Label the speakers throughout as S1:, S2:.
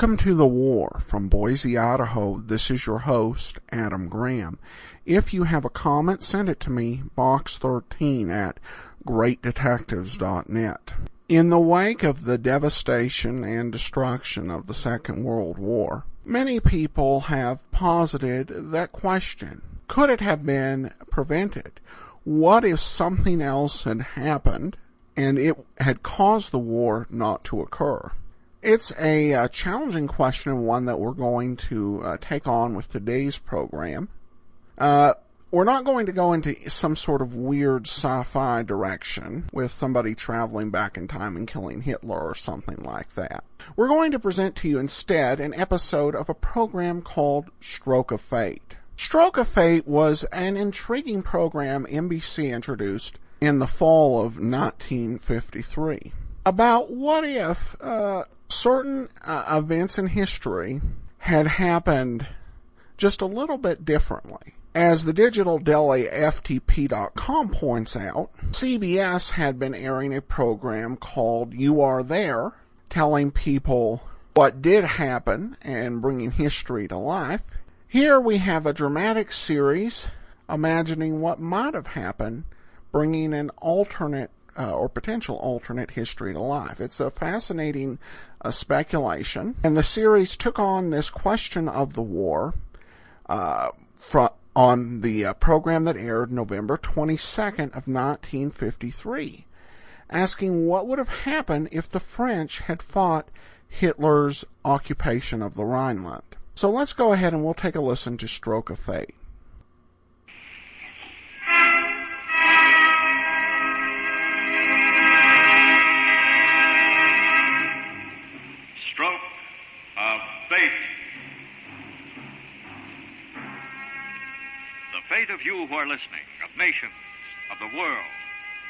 S1: Welcome to The War. From Boise, Idaho, this is your host, Adam Graham. If you have a comment, send it to me, box13 at greatdetectives.net. In the wake of the devastation and destruction of the Second World War, many people have posited that question. Could it have been prevented? What if something else had happened and it had caused the war not to occur? It's a challenging question, and one that we're going to take on with today's program. We're not going to go into some sort of weird sci-fi direction with somebody traveling back in time and killing Hitler or something like that. We're going to present to you instead an episode of a program called Stroke of Fate. Stroke of Fate was an intriguing program NBC introduced in the fall of 1953 about what if certain events in history had happened just a little bit differently. As the digital deli FTP.com points out, CBS had been airing a program called You Are There, telling people what did happen and bringing history to life. Here we have a dramatic series imagining what might have happened, bringing an alternate or potential alternate history to life. It's a fascinating speculation, and the series took on this question of the war on the program that aired November 22nd of 1953, asking what would have happened if the French had fought Hitler's occupation of the Rhineland. So let's go ahead and we'll take a listen to Stroke of Fate.
S2: Stroke of Fate. The fate of you who are listening, of nations, of the world,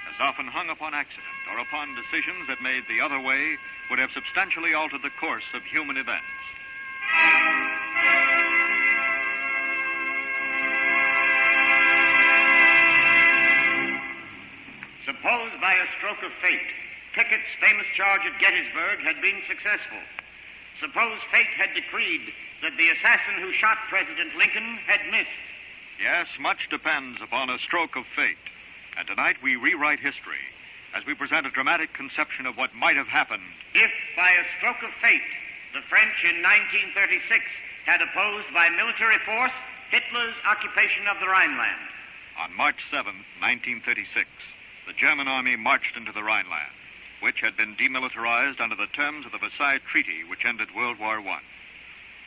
S2: has often hung upon accident or upon decisions that made the other way would have substantially altered the course of human events.
S3: Suppose by a stroke of fate, Pickett's famous charge at Gettysburg had been successful. Suppose fate had decreed that the assassin who shot President Lincoln had missed.
S2: Yes, much depends upon a stroke of fate. And tonight we rewrite history as we present a dramatic conception of what might have happened
S3: If, by a stroke of fate, the French in 1936 had opposed by military force Hitler's occupation of the Rhineland.
S2: On March 7, 1936, the German army marched into the Rhineland, which had been demilitarized under the terms of the Versailles Treaty, which ended World War I.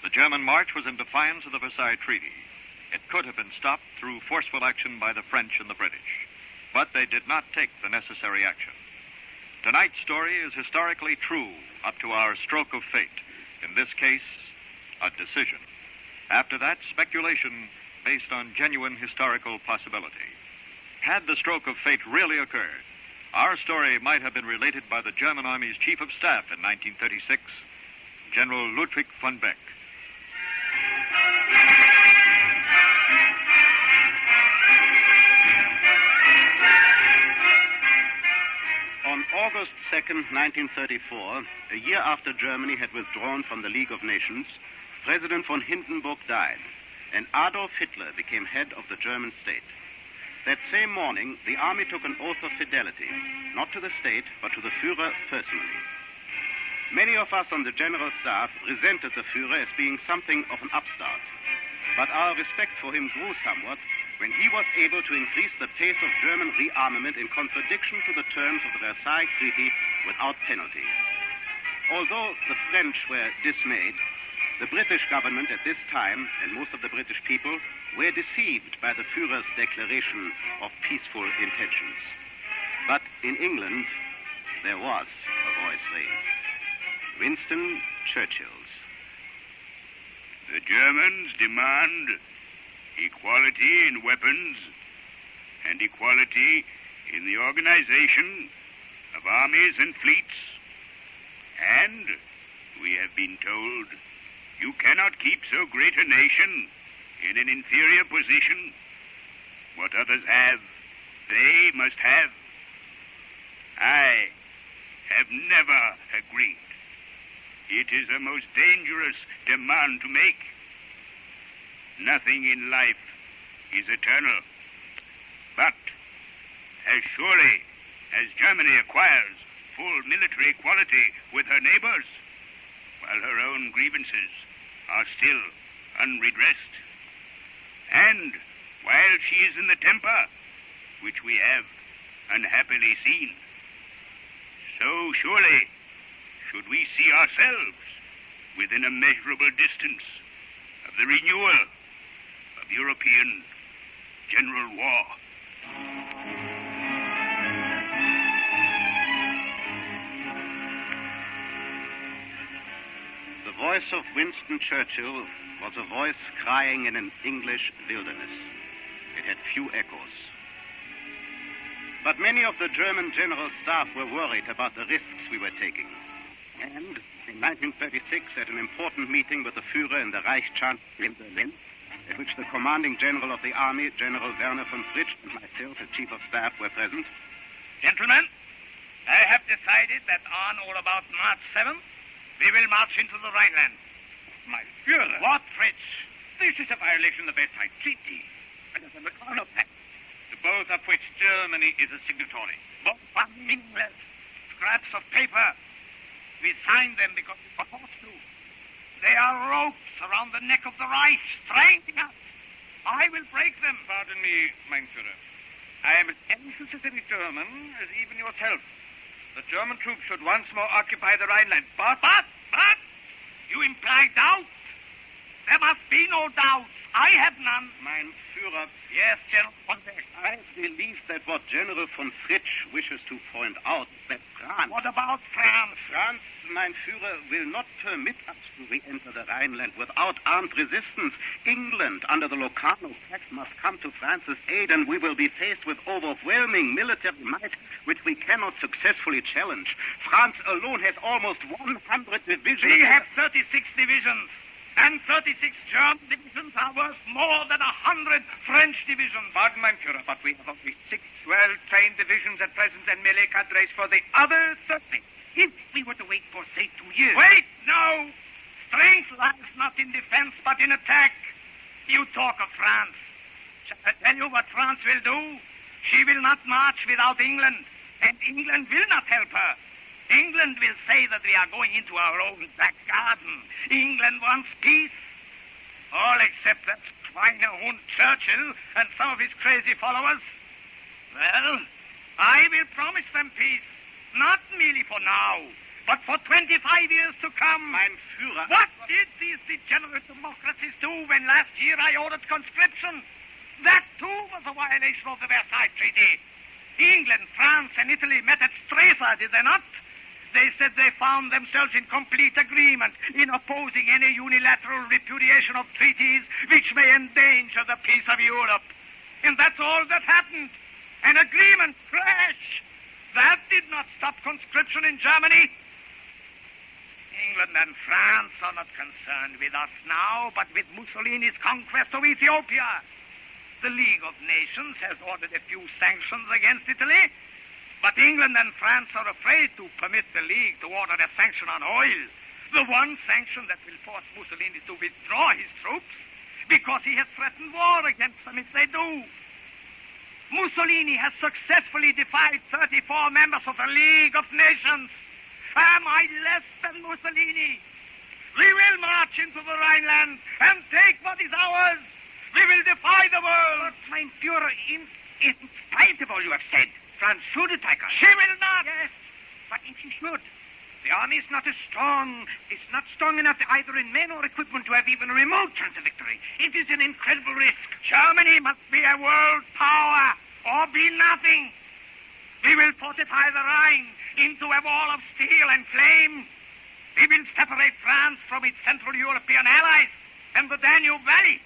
S2: The German march was in defiance of the Versailles Treaty. It could have been stopped through forceful action by the French and the British, but they did not take the necessary action. Tonight's story is historically true up to our stroke of fate, in this case, a decision. After that, speculation based on genuine historical possibility. Had the stroke of fate really occurred, our story might have been related by the German Army's Chief of Staff in 1936, General Ludwig von Beck.
S4: On August 2nd, 1934, a year after Germany had withdrawn from the League of Nations, President von Hindenburg died, and Adolf Hitler became head of the German state. That same morning, the army took an oath of fidelity, not to the state, but to the Führer personally. Many of us on the General Staff resented the Führer as being something of an upstart, but our respect for him grew somewhat when he was able to increase the pace of German rearmament in contradiction to the terms of the Versailles Treaty without penalty. Although the French were dismayed, the British government at this time, and most of the British people, were deceived by the Führer's declaration of peaceful intentions. But in England, there was a voice raised. Winston Churchill's.
S5: The Germans demand equality in weapons and equality in the organization of armies and fleets. And we have been told you cannot keep so great a nation in an inferior position. What others have, they must have. I have never agreed. It is a most dangerous demand to make. Nothing in life is eternal. But as surely as Germany acquires full military equality with her neighbors, while her own grievances are still unredressed, and while she is in the temper which we have unhappily seen, so surely should we see ourselves within a measurable distance of the renewal of European general war.
S4: The voice of Winston Churchill was a voice crying in an English wilderness. It had few echoes. But many of the German general staff were worried about the risks we were taking. And in 1936, at an important meeting with the Führer in the Reichschanzlei in Berlin, at which the commanding general of the army, General Werner von Fritsch, and myself, as chief of staff, were present.
S6: Gentlemen, I have decided that on or about March 7th, we will march into the Rhineland.
S3: My Führer!
S6: What, Fritsch?
S3: This is a violation of the Versailles Treaty and of the Locarno Pact, to both of which Germany is a signatory.
S6: Both are meaningless scraps of paper. We signed them because we were forced to. They are ropes around the neck of the Reich, straining us. I will break them.
S3: Pardon me, mein Führer. I am as anxious as any German, as even yourself. The German troops should once more occupy the Rhineland.
S6: But, you imply doubt. There must be no doubt. I have none.
S4: Mein Führer,
S6: Yes, General von Beck.
S4: I believe that what General von Fritsch wishes to point out is that France...
S6: What about France?
S4: France, mein Führer, will not permit us to re-enter the Rhineland without armed resistance. England, under the Locarno Pact, must come to France's aid, and we will be faced with overwhelming military might, which we cannot successfully challenge. France alone has almost 100 divisions.
S6: We have 36 divisions. And 36 German divisions are worth more than 100 French divisions.
S3: Pardon, mein Führer, but we have only 6 well-trained divisions at present and melee cadres for the other 30.
S6: If we were to wait for, say, 2 years...
S3: Wait, no!
S6: Strength lies not in defense, but in attack. You talk of France. Shall I tell you what France will do? She will not march without England, and England will not help her. England will say that we are going into our own back garden. England wants peace. All except that Schweinehund Churchill and some of his crazy followers. Well, I will promise them peace. Not merely for now, but for 25 years to come.
S4: Mein Führer...
S6: What did these degenerate democracies do when last year I ordered conscription? That, too, was a violation of the Versailles Treaty. England, France, and Italy met at Stresa, did they not? They said they found themselves in complete agreement in opposing any unilateral repudiation of treaties which may endanger the peace of Europe. And that's all that happened. An agreement crashed. That did not stop conscription in Germany. England and France are not concerned with us now, but with Mussolini's conquest of Ethiopia. The League of Nations has ordered a few sanctions against Italy, but England and France are afraid to permit the League to order a sanction on oil, the one sanction that will force Mussolini to withdraw his troops, because he has threatened war against them if they do. Mussolini has successfully defied 34 members of the League of Nations. Am I less than Mussolini? We will march into the Rhineland and take what is ours. We will defy the world.
S3: But, mein Führer, in spite of all you have said, France should attack us.
S6: She will not.
S3: Yes, but if she should, the army is not it's not strong enough either in men or equipment to have even a remote chance of victory. It is an incredible risk.
S6: Germany must be a world power or be nothing. We will fortify the Rhine into a wall of steel and flame. We will separate France from its Central European allies and the Danube Valley.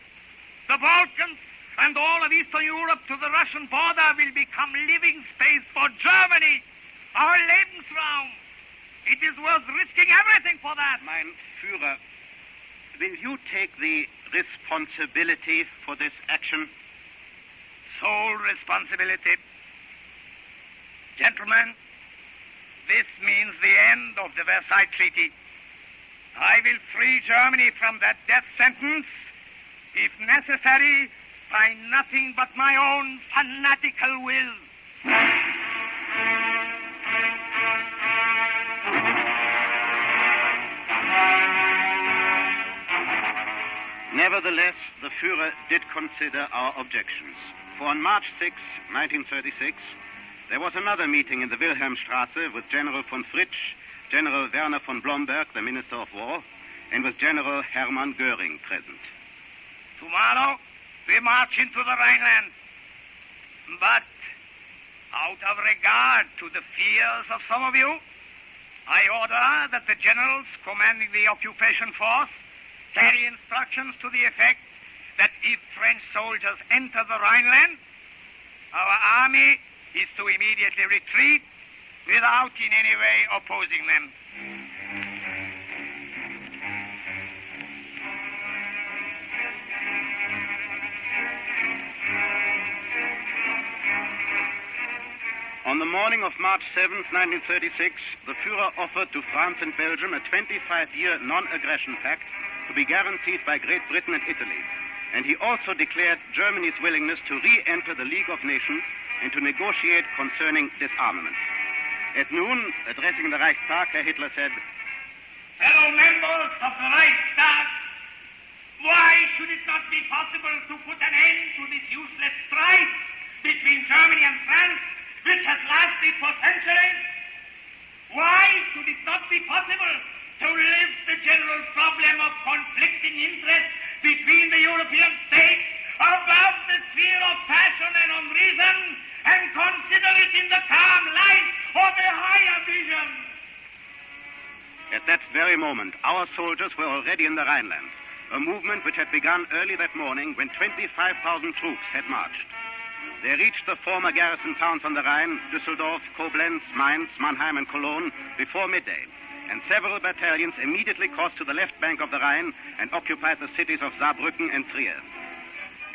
S6: The Balkans and all of Eastern Europe to the Russian border will become living space for Germany, our Lebensraum. It is worth risking everything for that.
S4: Mein Führer, will you take the responsibility for this action?
S6: Sole responsibility. Gentlemen, this means the end of the Versailles Treaty. I will free Germany from that death sentence, if necessary, by nothing but my own fanatical will.
S4: Nevertheless, the Führer did consider our objections. For on March 6, 1936, there was another meeting in the Wilhelmstrasse with General von Fritsch, General Werner von Blomberg, the Minister of War, and with General Hermann Göring present.
S6: Tomorrow, we march into the Rhineland. But, out of regard to the fears of some of you, I order that the generals commanding the occupation force carry instructions to the effect that if French soldiers enter the Rhineland, our army is to immediately retreat without in any way opposing them.
S4: On the morning of March 7, 1936, the Führer offered to France and Belgium a 25-year non-aggression pact to be guaranteed by Great Britain and Italy. And he also declared Germany's willingness to re-enter the League of Nations and to negotiate concerning disarmament. At noon, addressing the Reichstag, Herr Hitler said,
S6: Fellow members of the Reichstag, why should it not be possible to put an end to this useless strife between Germany and France, which has lasted for centuries? Why should it not be possible to lift the general problem of conflicting interests between the European states above the sphere of passion and unreason and consider it in the calm light of a higher vision?
S4: At that very moment, our soldiers were already in the Rhineland, a movement which had begun early that morning when 25,000 troops had marched. They reached the former garrison towns on the Rhine, Düsseldorf, Koblenz, Mainz, Mannheim, and Cologne, before midday, and several battalions immediately crossed to the left bank of the Rhine and occupied the cities of Saarbrücken and Trier.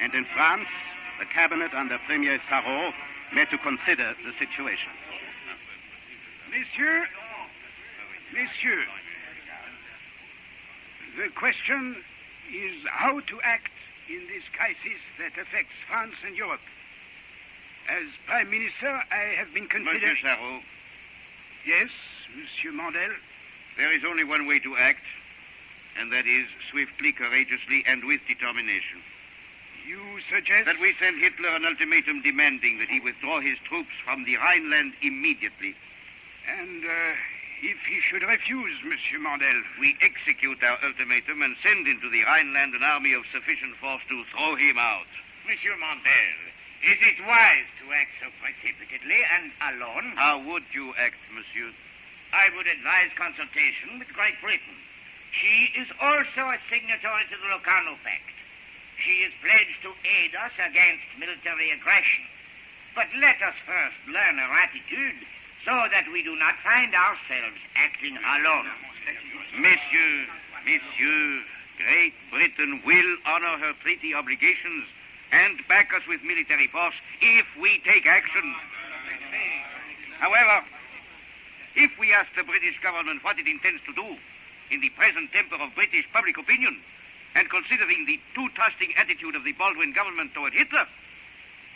S4: And in France, the cabinet under Premier Sarraut met to consider the situation.
S5: Messieurs, the question is how to act in this crisis that affects France and Europe. As Prime Minister, I have been considering...
S7: Monsieur Sarraut.
S5: Yes, Monsieur Mandel.
S7: There is only one way to act, and that is swiftly, courageously, and with determination.
S5: You suggest...
S7: That we send Hitler an ultimatum demanding that he withdraw his troops from the Rhineland immediately.
S5: And if he should refuse, Monsieur Mandel...
S7: We execute our ultimatum and send into the Rhineland an army of sufficient force to throw him out.
S3: Monsieur Mandel, is it wise to act so precipitately and alone?
S7: How would you act, monsieur?
S3: I would advise consultation with Great Britain. She is also a signatory to the Locarno Pact. She is pledged to aid us against military aggression. But let us first learn her attitude so that we do not find ourselves acting alone.
S7: Monsieur, Great Britain will honor her treaty obligations and back us with military force if we take action. However, if we ask the British government what it intends to do in the present temper of British public opinion, and considering the too trusting attitude of the Baldwin government toward Hitler,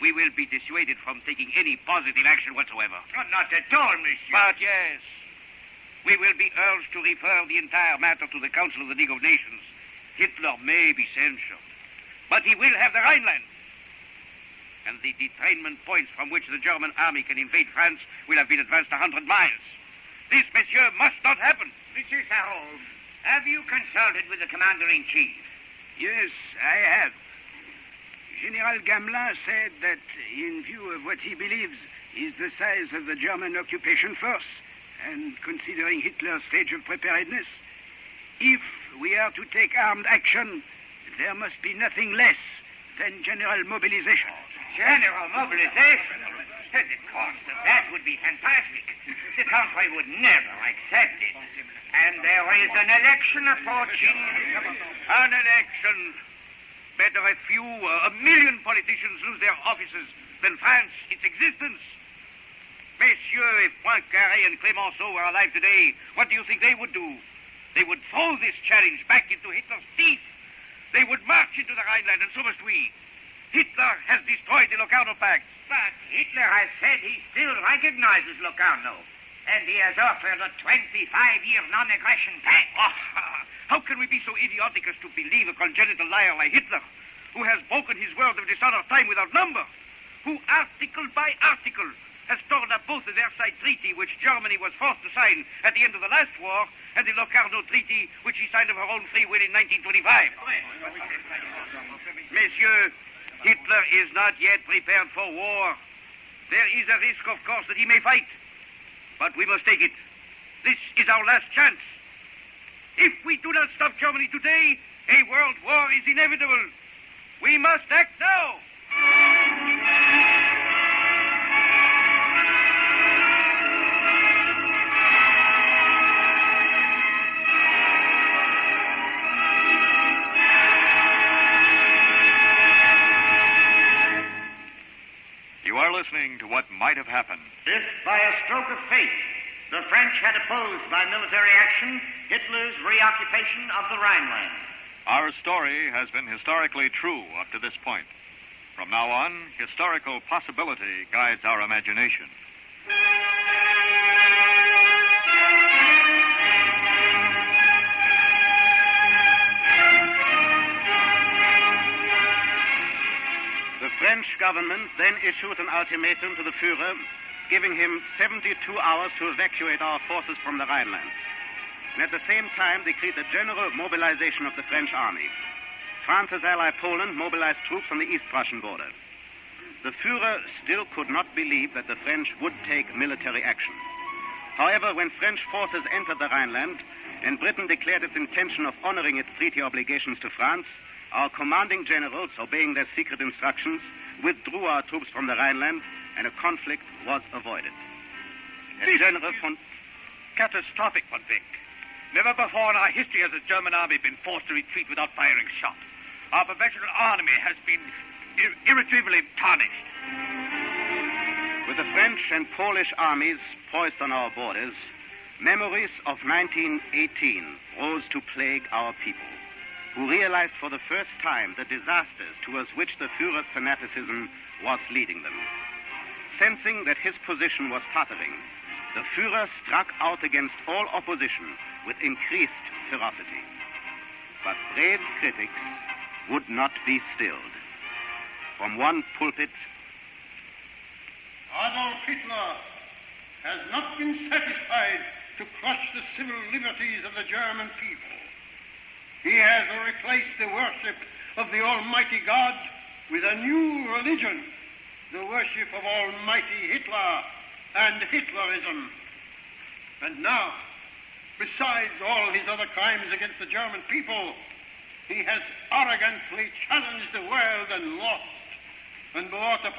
S7: we will be dissuaded from taking any positive action whatsoever.
S3: Oh, not at all, monsieur.
S7: But yes, we will be urged to refer the entire matter to the Council of the League of Nations. Hitler may be censured, but he will have the Rhineland. And the detrainment points from which the German army can invade France will have been advanced 100 miles. This, monsieur, must not happen.
S3: Monsieur Sarraut, have you consulted with the Commander-in-Chief?
S5: Yes, I have. General Gamelin said that in view of what he believes is the size of the German occupation force, and considering Hitler's stage of preparedness, if we are to take armed action, there must be nothing less than general mobilization.
S3: General mobilization? The cost of that would be fantastic. The country would never accept it. And there is an election approaching.
S7: An election? Better a few, a million politicians lose their offices than France, its existence. Messieurs, if Poincaré and Clemenceau were alive today, what do you think they would do? They would throw this challenge back into Hitler's teeth. They would march into the Rhineland, and so must we. Hitler has destroyed the Locarno Pact.
S3: But Hitler has said he still recognizes Locarno, and he has offered a 25-year non-aggression pact.
S7: Oh, how can we be so idiotic as to believe a congenital liar like Hitler, who has broken his word of dishonor time without number, who article by article has torn up both the Versailles Treaty, which Germany was forced to sign at the end of the last war, and the Locarno Treaty, which he signed of her own free will in 1925. Messieurs, Hitler is not yet prepared for war. There is a risk, of course, that he may fight. But we must take it. This is our last chance. If we do not stop Germany today, a world war is inevitable. We must act now.
S2: You are listening to What Might Have Happened.
S3: If, by a stroke of fate, the French had opposed by military action Hitler's reoccupation of the Rhineland.
S2: Our story has been historically true up to this point. From now on, historical possibility guides our imagination.
S4: The French government then issued an ultimatum to the Führer, giving him 72 hours to evacuate our forces from the Rhineland. And at the same time decreed a general mobilization of the French army. France's ally Poland mobilized troops on the East Prussian border. The Führer still could not believe that the French would take military action. However, when French forces entered the Rhineland and Britain declared its intention of honoring its treaty obligations to France, our commanding generals, obeying their secret instructions, withdrew our troops from the Rhineland, and a conflict was avoided. General von...
S6: Catastrophic, von Beck. Never before in our history has the German army been forced to retreat without firing a shot. Our professional army has been irretrievably tarnished.
S4: With the French and Polish armies poised on our borders, memories of 1918 rose to plague our people, who realized for the first time the disasters towards which the Führer's fanaticism was leading them. Sensing that his position was tottering, the Führer struck out against all opposition with increased ferocity. But brave critics would not be stilled. From one pulpit,
S8: Adolf Hitler has not been satisfied to crush the civil liberties of the German people. He has replaced the worship of the Almighty God with a new religion, the worship of Almighty Hitler and Hitlerism. And now, besides all his other crimes against the German people, he has arrogantly challenged the world and lost, and brought us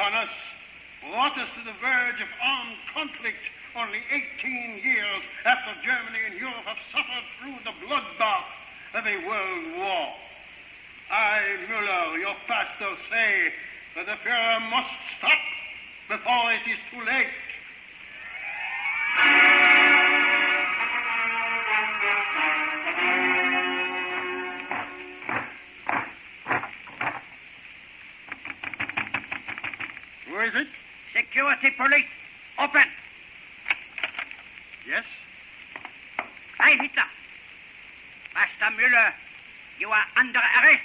S8: to the verge of armed conflict only 18 years after Germany and Europe have suffered through the bloodbath of a world war. I, Müller, your pastor, say that the Führer must stop before it is too late. Who is it?
S3: Security police, open.
S8: Yes?
S3: Heil Hitler. Master Müller, you are under arrest.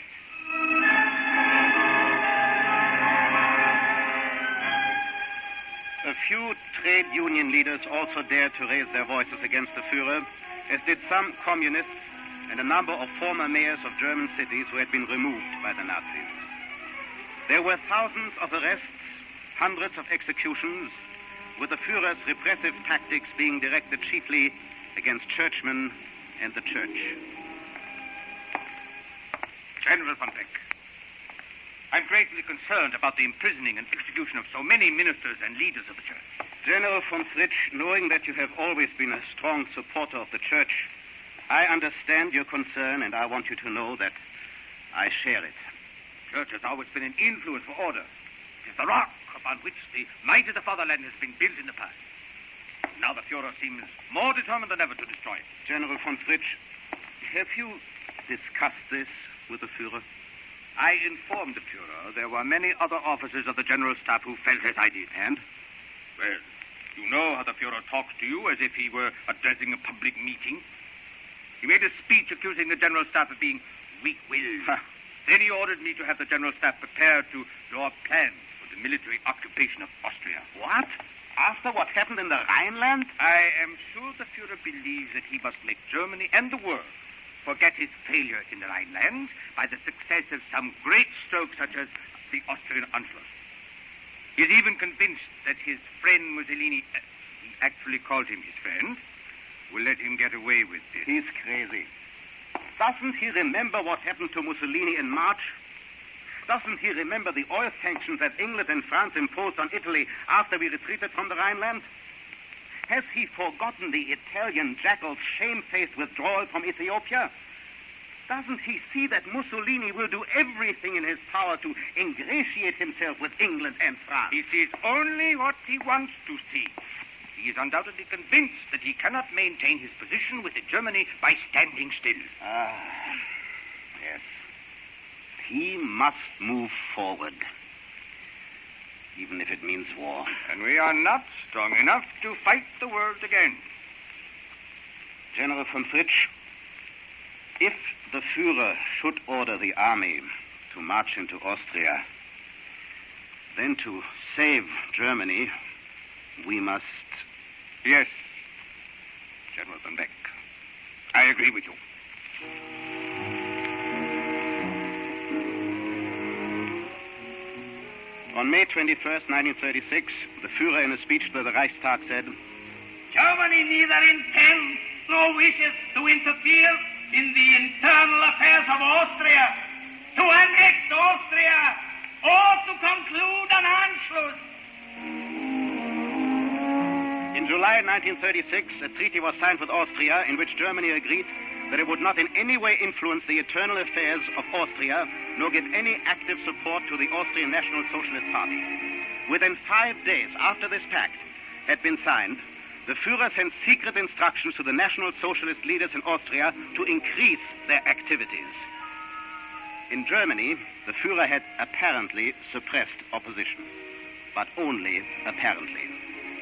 S4: a few trade union leaders also dared to raise their voices against the Führer, as did some communists and a number of former mayors of German cities who had been removed by the Nazis. There were thousands of arrests, hundreds of executions, with the Führer's repressive tactics being directed chiefly against churchmen and the church.
S7: General von Beck, I'm greatly concerned about the imprisoning and execution of so many ministers and leaders of the church.
S4: General von Fritsch, knowing that you have always been a strong supporter of the church, I understand your concern, and I want you to know that I share it.
S7: The church has always been an influence for order. It is the rock upon which the might of the fatherland has been built in the past. Now the Führer seems more determined than ever to destroy it.
S4: General von Fritsch, Have you discussed this with the Führer?
S7: I informed the Führer there were many other officers of the General Staff who felt as I did.
S4: And?
S7: Well, you know how the Führer talks to you as if he were addressing a public meeting. He made a speech accusing the General Staff of being weak-willed. Then he ordered me to have the General Staff prepared to draw plans for the military occupation of Austria.
S4: What? After what happened in the Rhineland?
S7: I am sure the Führer believes that he must make Germany and the world forget his failure in the Rhineland by the success of some great stroke such as the Austrian Anschluss. He is even convinced that his friend Mussolini, he actually called him his friend, will let him get away with this.
S4: He's crazy. Doesn't he remember what happened to Mussolini in March? Doesn't he remember the oil sanctions that England and France imposed on Italy after we retreated from the Rhineland? Has he forgotten the Italian jackal's shamefaced withdrawal from Ethiopia? Doesn't he see that Mussolini will do everything in his power to ingratiate himself with England and France?
S7: He sees only what he wants to see. He is undoubtedly convinced that he cannot maintain his position within Germany by standing still.
S4: Yes. He must move forward, even if it means war.
S7: And we are not strong enough to fight the world again.
S4: General von Fritsch, if the Führer should order the army to march into Austria, then to save Germany, we must...
S7: Yes, General von Beck. I agree with you.
S4: On May 21st, 1936, the Führer in a speech to the Reichstag said,
S6: Germany neither intends nor wishes to interfere in the internal affairs of Austria, to annex Austria, or to conclude an Anschluss.
S4: In July 1936, a treaty was signed with Austria in which Germany agreed that it would not in any way influence the internal affairs of Austria, nor give any active support to the Austrian National Socialist Party. Within 5 days after this pact had been signed, the Führer sent secret instructions to the National Socialist leaders in Austria to increase their activities. In Germany, the Führer had apparently suppressed opposition, but only apparently.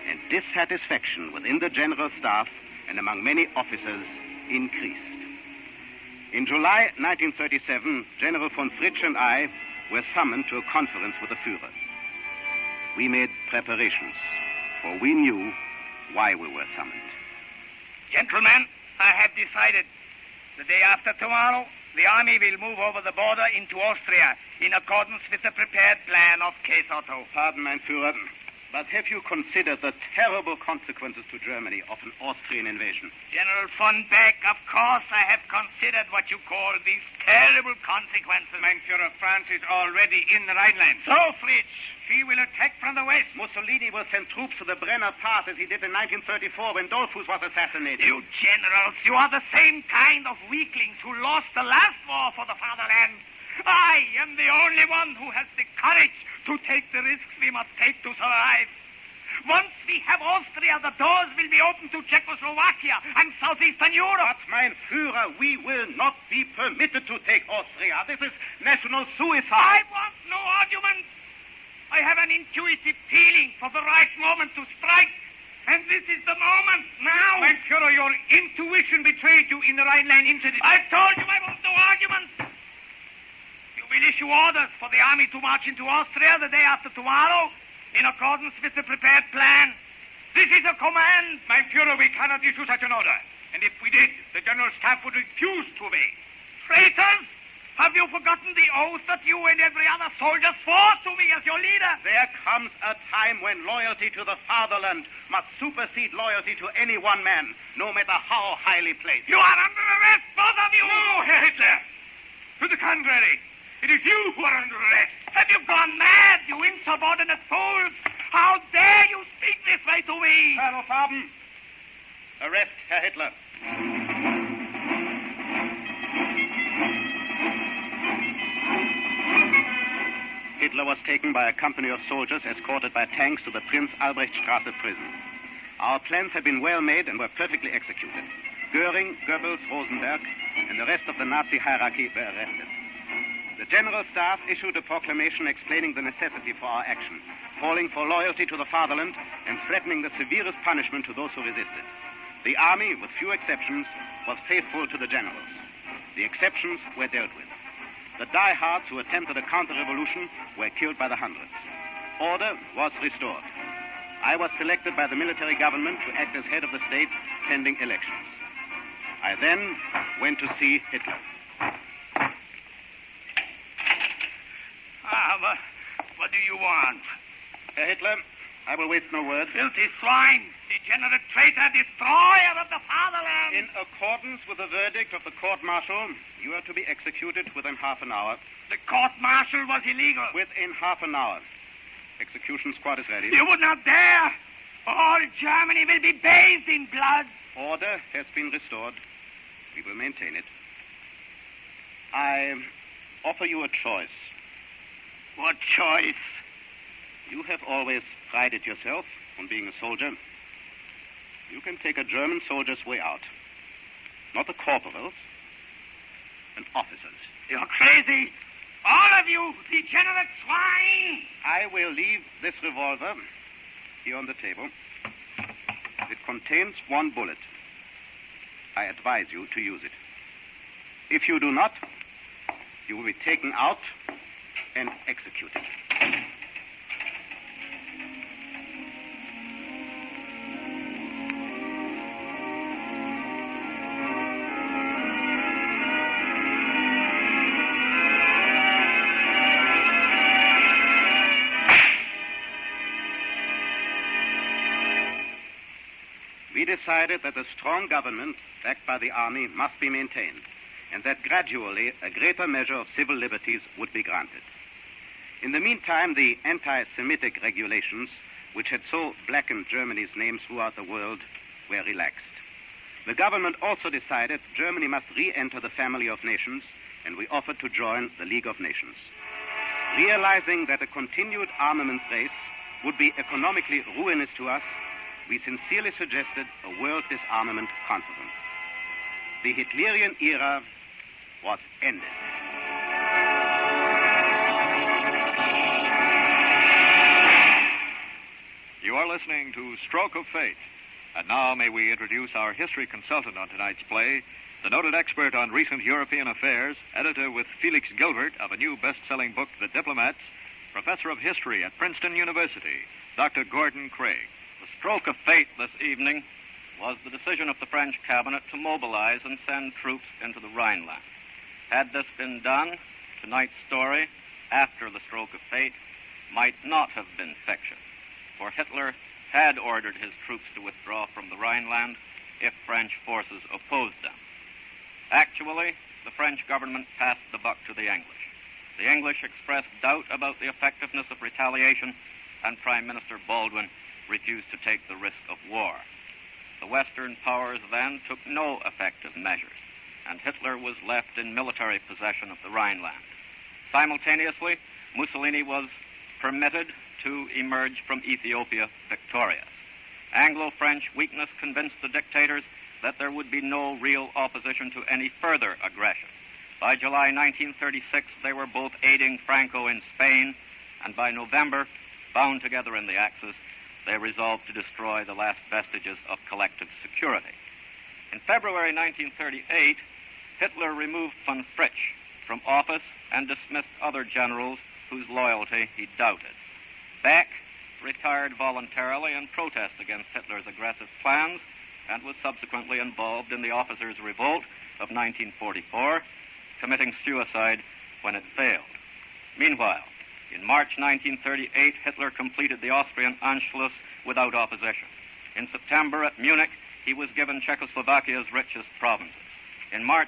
S4: And dissatisfaction within the General Staff and among many officers increased. In July 1937, General von Fritsch and I were summoned to a conference with the Führer. We made preparations, for we knew why we were summoned.
S6: Gentlemen, I have decided. The day after tomorrow, the army will move over the border into Austria in accordance with the prepared plan of Case Otto.
S4: Pardon, mein Führer, but have you considered the terrible consequences to Germany of an Austrian invasion?
S6: General von Beck, of course I have considered what you call these terrible consequences.
S7: Mein Führer, France is already in the Rhineland.
S6: So, Fritsch, she will attack from the west.
S4: Mussolini will send troops to the Brenner Pass as he did in 1934 when Dollfuss was assassinated.
S6: You generals, you are the same kind of weaklings who lost the last war for the fatherland. I am the only one who has the courage to take the risks we must take to survive. Once we have Austria, the doors will be open to Czechoslovakia and southeastern Europe.
S4: But, mein Führer, we will not be permitted to take Austria. This is national suicide.
S6: I want no arguments. I have an intuitive feeling for the right moment to strike. And this is the moment, now.
S7: Mein Führer, your intuition betrayed you in the Rhineland incident.
S6: I told you I want no arguments. You will issue orders for the army to march into Austria the day after tomorrow, in accordance with the prepared plan. This is a command.
S7: Mein Führer, we cannot issue such an order. And if we did, the General Staff would refuse to obey.
S6: Traitors! Have you forgotten the oath that you and every other soldier swore to me as your leader?
S4: There comes a time when loyalty to the fatherland must supersede loyalty to any one man, no matter how highly placed.
S6: You are under arrest, both of you!
S7: No, Herr Hitler! To the contrary, it is you who are under arrest.
S6: Have you gone mad, you insubordinate fools? How dare you speak this way to me?
S4: Colonel Farben, arrest Herr Hitler. Hitler was taken by a company of soldiers escorted by tanks to the Prinz Albrechtstraße prison. Our plans had been well made and were perfectly executed. Goering, Goebbels, Rosenberg, and the rest of the Nazi hierarchy were arrested. The General Staff issued a proclamation explaining the necessity for our action, calling for loyalty to the fatherland and threatening the severest punishment to those who resisted. The army, with few exceptions, was faithful to the generals. The exceptions were dealt with. The diehards who attempted a counter-revolution were killed by the hundreds. Order was restored. I was selected by the military government to act as head of the state pending elections. I then went to see Hitler.
S6: What do you want?
S4: Herr Hitler, I will waste no word.
S6: Filthy swine! Degenerate traitor, destroyer of the fatherland!
S4: In accordance with the verdict of the court-martial, you are to be executed within half an hour.
S6: The court-martial was illegal.
S4: Within half an hour. Execution squad is ready.
S6: You would not dare! All Germany will be bathed in blood.
S4: Order has been restored. We will maintain it. I offer you a choice.
S6: What choice?
S4: You have always prided yourself on being a soldier. You can take a German soldier's way out. Not the corporals, and officers.
S6: You're crazy. All of you, degenerate swine!
S4: I will leave this revolver here on the table. It contains one bullet. I advise you to use it. If you do not, you will be taken out and executed. We decided that a strong government, backed by the army, must be maintained, and that gradually a greater measure of civil liberties would be granted. In the meantime, the anti-Semitic regulations, which had so blackened Germany's name throughout the world, were relaxed. The government also decided Germany must re-enter the family of nations, and we offered to join the League of Nations. Realizing that a continued armaments race would be economically ruinous to us, we sincerely suggested a world disarmament conference. The Hitlerian era was ended.
S2: You are listening to Stroke of Fate. And now may we introduce our history consultant on tonight's play, the noted expert on recent European affairs, editor with Felix Gilbert of a new best-selling book, The Diplomats, professor of history at Princeton University, Dr. Gordon Craig.
S9: The stroke of fate this evening was the decision of the French cabinet to mobilize and send troops into the Rhineland. Had this been done, tonight's story, after the stroke of fate, might not have been fiction, for Hitler had ordered his troops to withdraw from the Rhineland if French forces opposed them. Actually, the French government passed the buck to the English. The English expressed doubt about the effectiveness of retaliation, and Prime Minister Baldwin refused to take the risk of war. The Western powers then took no effective measures, and Hitler was left in military possession of the Rhineland. Simultaneously, Mussolini was permitted to emerge from Ethiopia victorious. Anglo-French weakness convinced the dictators that there would be no real opposition to any further aggression. By July 1936, they were both aiding Franco in Spain, and by November, bound together in the Axis, they resolved to destroy the last vestiges of collective security. In February 1938, Hitler removed von Fritsch from office and dismissed other generals whose loyalty he doubted. Beck retired voluntarily in protest against Hitler's aggressive plans and was subsequently involved in the officers' revolt of 1944, committing suicide when it failed. Meanwhile, in March 1938, Hitler completed the Austrian Anschluss without opposition. In September at Munich, he was given Czechoslovakia's richest provinces. In March...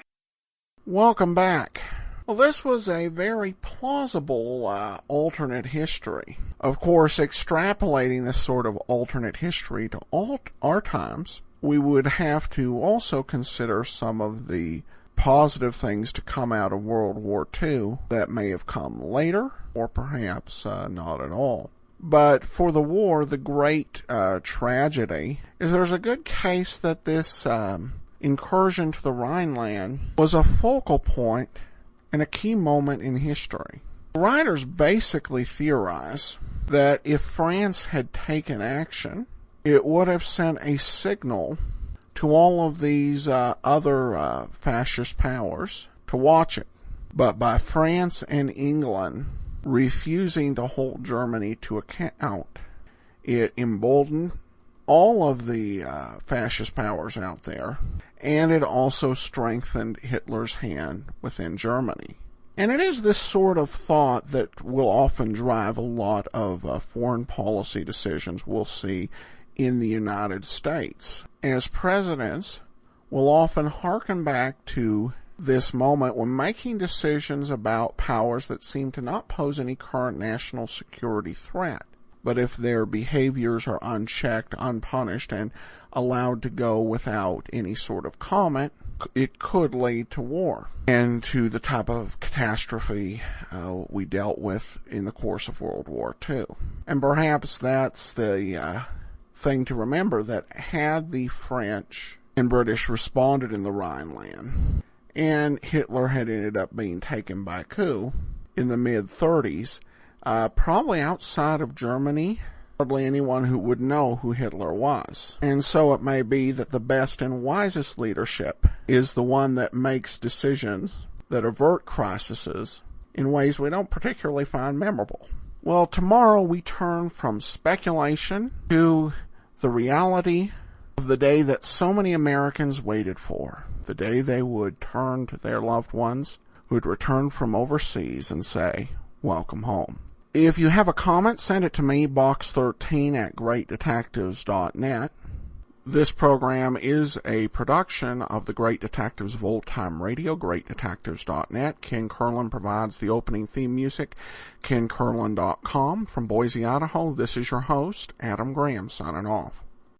S1: Welcome back. Well, this was a very plausible alternate history. Of course, extrapolating this sort of alternate history to our times, we would have to also consider some of the positive things to come out of World War II that may have come later, or perhaps not at all. But for the war, the great tragedy is there's a good case that this incursion to the Rhineland was a focal point and a key moment in history. Writers basically theorize that if France had taken action, it would have sent a signal to all of these other fascist powers to watch it. But by France and England refusing to hold Germany to account, it emboldened all of the fascist powers out there, and it also strengthened Hitler's hand within Germany. And it is this sort of thought that will often drive a lot of foreign policy decisions we'll see in the United States, as presidents will often hearken back to this moment when making decisions about powers that seem to not pose any current national security threat. But if their behaviors are unchecked, unpunished, and allowed to go without any sort of comment, it could lead to war and to the type of catastrophe we dealt with in the course of World War II. And perhaps that's the thing to remember, that had the French and British responded in the Rhineland, and Hitler had ended up being taken by coup in the mid-30s, probably outside of Germany, hardly anyone who would know who Hitler was. And so it may be that the best and wisest leadership is the one that makes decisions that avert crises in ways we don't particularly find memorable. Well, tomorrow we turn from speculation to the reality of the day that so many Americans waited for, the day they would turn to their loved ones who had returned from overseas and say, "Welcome home." If you have a comment, send it to me, box13@greatdetectives.net. This program is a production of the Great Detectives of Old Time Radio, greatdetectives.net. Ken Curlin provides the opening theme music, kencurlin.com. From Boise, Idaho, this is your host, Adam Graham, signing off.